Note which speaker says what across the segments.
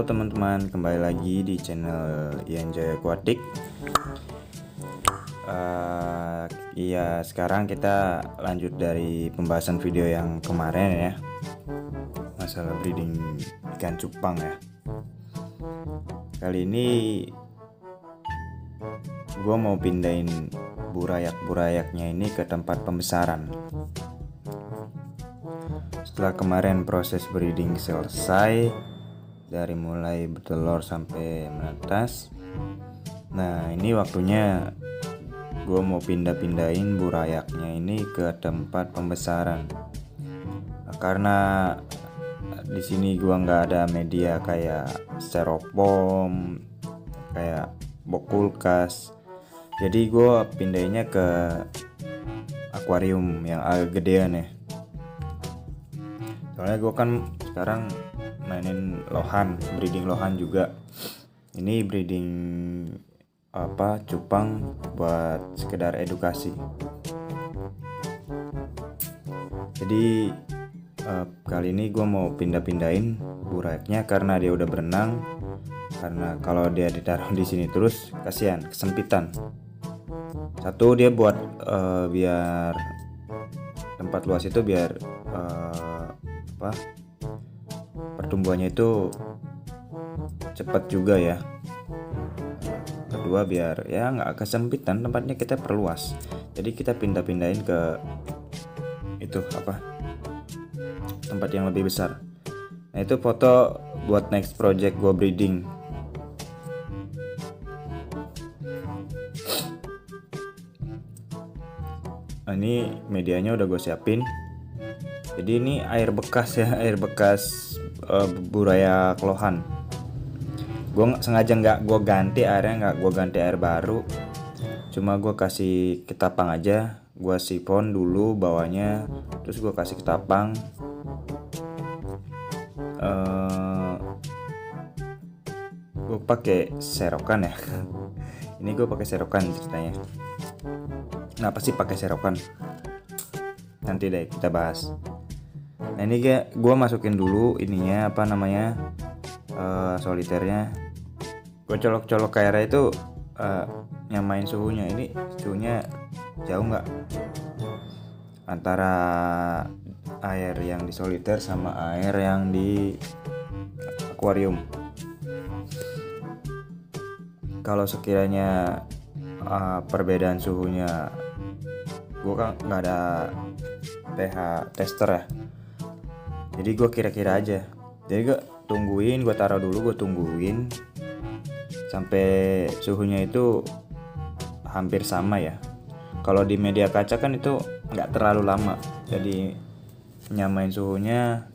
Speaker 1: Halo teman-teman, kembali lagi di channel Ian Jaya Aquatic. Sekarang kita lanjut dari pembahasan video yang kemarin ya, masalah breeding ikan cupang ya. Kali ini gue mau pindahin burayak-burayaknya ini ke tempat pembesaran. Setelah kemarin proses breeding selesai, dari mulai bertelur sampai menetas. Nah, ini waktunya gue mau pindahin burayaknya ini ke tempat pembesaran. Nah, karena di sini gue nggak ada media kayak styrofoam, kayak box kulkas. Jadi gue pindahinnya ke akuarium yang agak gedean ya. Soalnya gue kan sekarang mainin lohan, breeding lohan juga. Ini breeding cupang buat sekedar edukasi. Jadi kali ini gue mau pindahin burayaknya karena dia udah berenang. Karena kalau dia ditaruh di sini terus kasihan, kesempitan. Satu, dia buat biar tempat luas itu biar pertumbuhannya itu cepat juga ya. Kedua, biar ya nggak kesempitan tempatnya, kita perluas. Jadi kita pindahin ke tempat yang lebih besar. Nah, itu foto buat next project gua breeding. Nah, ini medianya udah gue siapin. Jadi ini air bekas ya, air bekas burayak lohan. Gue sengaja nggak gue ganti airnya, nggak gue ganti air baru. Cuma gue kasih ketapang aja. Gue sifon dulu bawahnya, terus gue kasih ketapang. Gue pakai serokan ya. Ini gue pakai serokan ceritanya. Kenapa sih pakai serokan? Nanti deh kita bahas. Nah, ini gue masukin dulu ininya soliternya. Gue colok-colok ke airnya itu nyamain suhunya. Ini suhunya jauh nggak antara air yang di soliter sama air yang di akuarium. Kalau sekiranya perbedaan suhunya, gue kan nggak ada pH tester ya, jadi gue kira-kira aja. Jadi gue taruh dulu, gue tungguin sampai suhunya itu hampir sama ya. Kalau di media kaca kan itu nggak terlalu lama, jadi nyamain suhunya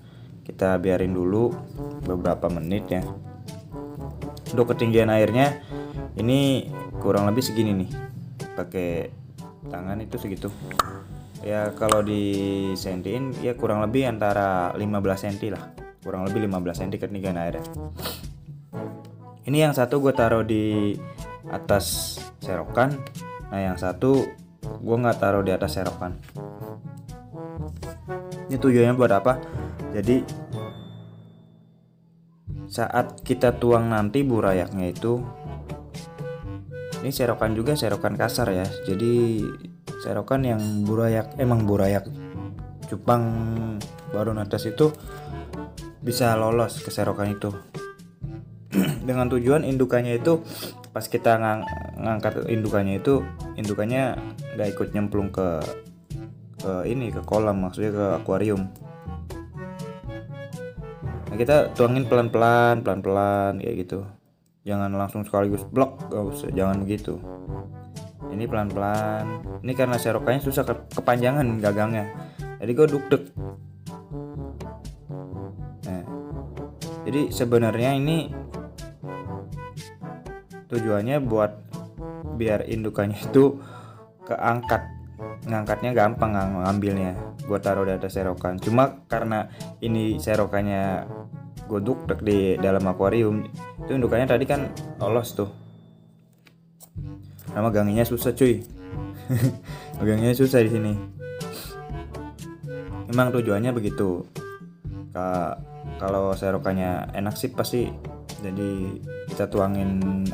Speaker 1: kita biarin dulu beberapa menit ya. Untuk ketinggian airnya ini kurang lebih segini nih, pakai tangan itu segitu ya. Kalau di sentiin ya kurang lebih antara 15 cm lah, kurang lebih 15 cm ketinggian airnya. Ini yang satu gue taruh di atas serokan. Nah, yang satu gue nggak taruh di atas serokan. Ini tujuannya buat apa? Jadi saat kita tuang nanti burayaknya itu, ini serokan juga serokan kasar ya. Jadi serokan yang burayak cupang baru netes itu bisa lolos ke serokan itu. Dengan tujuan indukannya itu pas kita ngangkat indukannya itu, indukannya nggak ikut nyemplung ke kolam, maksudnya ke akuarium. Nah, kita tuangin pelan-pelan kayak gitu. Jangan langsung sekaligus blok, gak usah, jangan begitu. Ini pelan-pelan. Ini karena serokannya susah kepanjangan gagangnya, jadi gue duk-duk. Nah, jadi sebenarnya ini tujuannya buat biar indukannya itu keangkat, ngangkatnya gampang, ngambilnya. Gue taruh di atas serokan. Cuma karena ini serokannya gue duk-duk di dalam akuarium, itu indukannya tadi kan lolos tuh. Nah, meganginnya susah cuy. Meganginnya susah di sini. Memang tujuannya begitu. Kalau serokannya enak sih pasti Jadi kita tuangin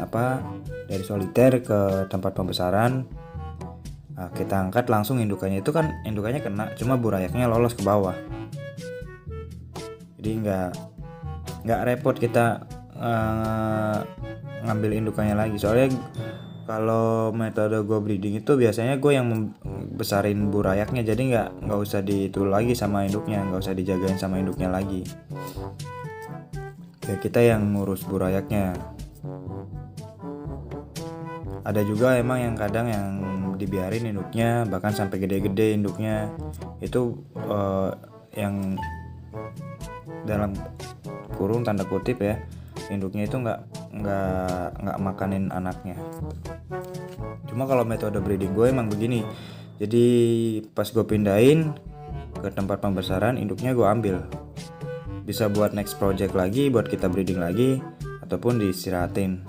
Speaker 1: dari soliter ke tempat pembesaran. Nah, kita angkat langsung indukannya, itu kan indukannya kena, cuma burayaknya lolos ke bawah. Jadi nggak repot kita ngambil indukannya lagi. Soalnya kalau metode gue breeding itu biasanya gue yang besarin burayaknya, jadi nggak usah ditul lagi sama induknya, nggak usah dijagain sama induknya lagi. Ya kita yang ngurus burayaknya. Ada juga emang yang kadang yang dibiarin induknya bahkan sampai gede-gede induknya, itu yang dalam kurung tanda kutip ya, induknya itu nggak makanin anaknya. Cuma kalau metode breeding gue emang begini, jadi pas gue pindahin ke tempat pembesaran, induknya gue ambil, bisa buat next project lagi, buat kita breeding lagi, ataupun diistirahatin,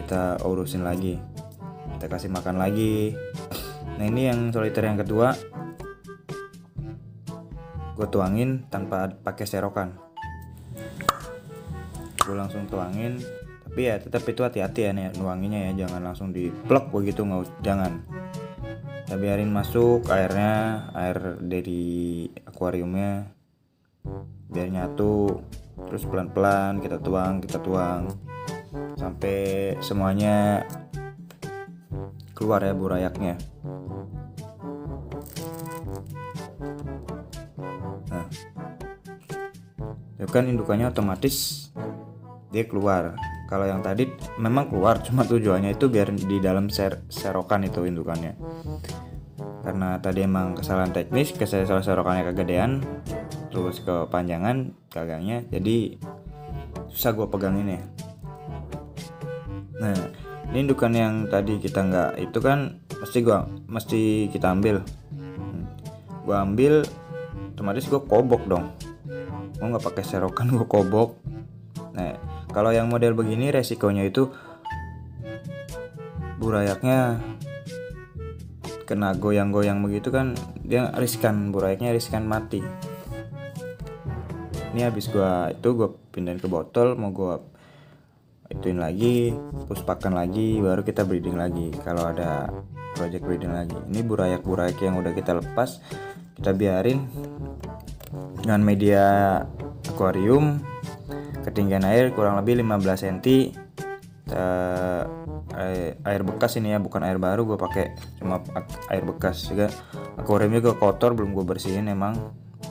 Speaker 1: kita urusin lagi, kita kasih makan lagi. Nah ini yang soliter yang kedua, gue tuangin tanpa pakai serokan, gue langsung tuangin. Tapi ya tetap itu hati-hati ya nih nuanginya ya, jangan langsung diplek begitu, jangan. Kita biarin masuk airnya, air dari akuariumnya, biar nyatu. Terus pelan-pelan kita tuang sampai semuanya keluar ya burayaknya. Nah, itu kan indukannya otomatis dia keluar. Kalau yang tadi memang keluar, cuma tujuannya itu biar di dalam serokan itu indukannya. Karena tadi emang kesalahan teknis, serokannya kegedean, terus kepanjangan gagangnya, jadi susah gue pegangin ya. Nah ini indukan yang tadi kita nggak itu kan mesti kita ambil. Gue ambil, otomatis gue kobok dong. Gue nggak pakai serokan, gue kobok. Nah kalau yang model begini resikonya itu burayaknya kena goyang-goyang begitu kan, dia riskan, burayaknya riskan mati. Ini habis gue pindahin ke botol, mau gue ituin lagi, puspakan lagi, baru kita breeding lagi kalau ada project breeding lagi. Ini burayak yang udah kita lepas, kita biarin dengan media akuarium, ketinggian air kurang lebih 15 cm. Air bekas ini ya, bukan air baru, gue pakai cuma air bekas. Juga akuariumnya gue kotor, belum gue bersihin emang.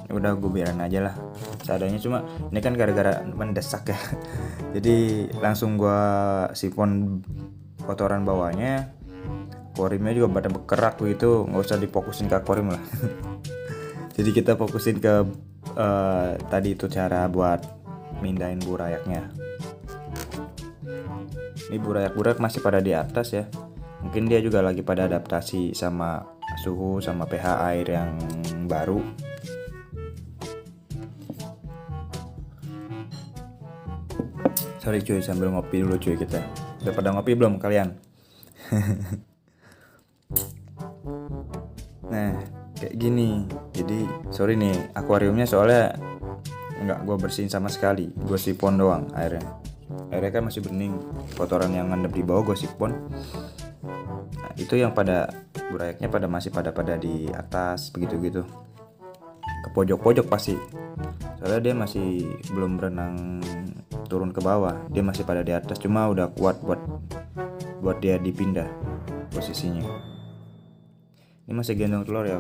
Speaker 1: Udah gue biarin aja lah seadanya, cuma ini kan gara-gara mendesak ya. Jadi langsung gue sifon kotoran bawahnya. Akuariumnya juga pada berkerak begitu, nggak usah difokusin ke akuarium lah. Jadi kita fokusin ke tadi itu cara buat mindahin burayaknya. Ini burayak masih pada di atas ya, mungkin dia juga lagi pada adaptasi sama suhu sama pH air yang baru. Sorry cuy, sambil ngopi dulu cuy kita. Udah pada ngopi belum kalian? Nah kayak gini. Jadi sorry nih, akuariumnya soalnya nggak gue bersihin sama sekali, gue sipon doang airnya kan masih bening, kotoran yang ngendap di bawah gue sipon. Nah, itu yang pada burayaknya masih pada di atas begitu ke pojok pasti, soalnya dia masih belum berenang turun ke bawah, dia masih pada di atas, cuma udah kuat buat dia dipindah posisinya. Ini masih gendong telur ya,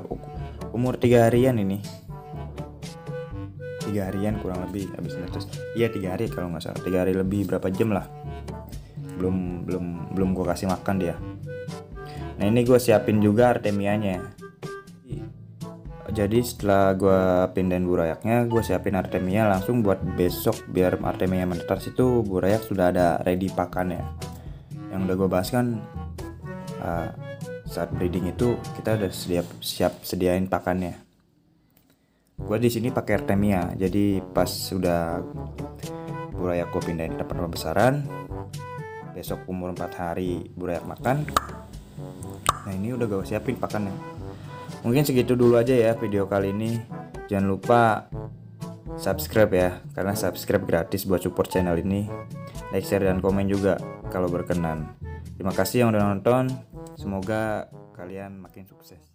Speaker 1: umur 3 harian ini. 3 harian kurang lebih habis netes. Iya 3 hari kalau nggak salah, 3 hari lebih berapa jam lah. Belum gue kasih makan dia. Nah ini gue siapin juga artemianya. Jadi setelah gue pindahin burayaknya, gue siapin artemia langsung buat besok, biar artemia menetas itu burayak sudah ada ready pakannya. Yang udah gue bahas kan saat breeding itu kita udah siap sediain pakannya. Gue di sini pakai artemia, jadi pas sudah burayak gue pindahin ke tempat pembesaran, besok umur 4 hari burayak makan. Nah ini udah gue siapin pakannya. Mungkin segitu dulu aja ya video kali ini. Jangan lupa subscribe ya, karena subscribe gratis buat support channel ini. Like, share, dan komen juga kalau berkenan. Terima kasih yang udah nonton. Semoga kalian makin sukses.